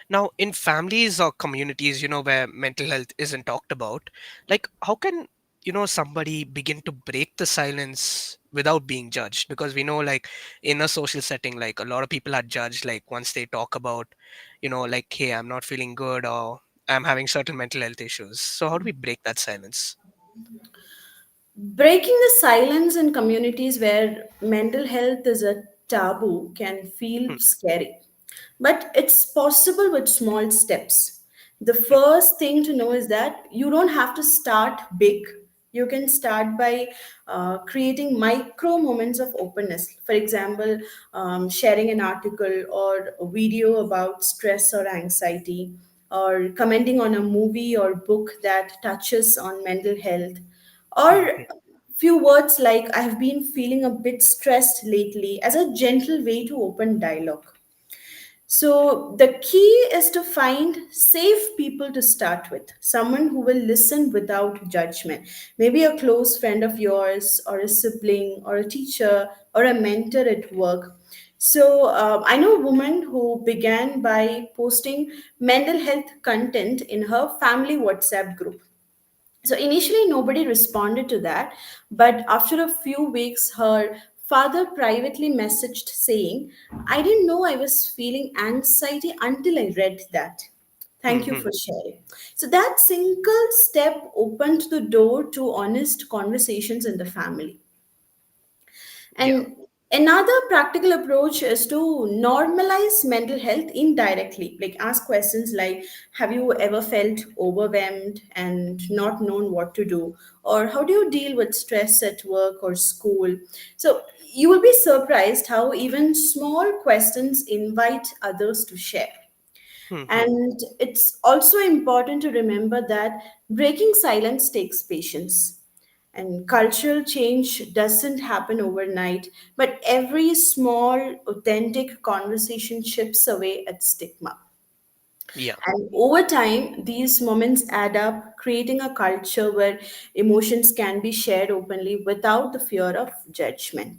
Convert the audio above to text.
Now, in families or communities, where mental health isn't talked about, like how can, somebody begin to break the silence without being judged? Because we know, like, in a social setting, like a lot of people are judged, like, once they talk about, like, hey, I'm not feeling good or I'm having certain mental health issues. So, how do we break that silence? Breaking the silence in communities where mental health is a taboo can feel Hmm, scary, but it's possible with small steps. The hmm, first thing to know is that you don't have to start big. You can start by creating micro moments of openness. For example, sharing an article or a video about stress or anxiety, or commenting on a movie or book that touches on mental health, hmm, or hmm. few words like I have been feeling a bit stressed lately as a gentle way to open dialogue. So the key is to find safe people to start with, someone who will listen without judgment. Maybe a close friend of yours, or a sibling, or a teacher, or a mentor at work. So I know a woman who began by posting mental health content in her family WhatsApp group. So initially, nobody responded to that, but after a few weeks, her father privately messaged saying, I didn't know I was feeling anxiety until I read that. Thank you Hmm. for sharing. So that single step opened the door to honest conversations in the family. Yeah. And another practical approach is to normalize mental health indirectly. Like ask questions like, have you ever felt overwhelmed and not known what to do? Or how do you deal with stress at work or school? So you will be surprised how even small questions invite others to share. Hmm, hmm. And it's also important to remember that breaking silence takes patience. And cultural change doesn't happen overnight, but every small, authentic conversation chips away at stigma. Yeah. And over time, these moments add up, creating a culture where emotions can be shared openly without the fear of judgment.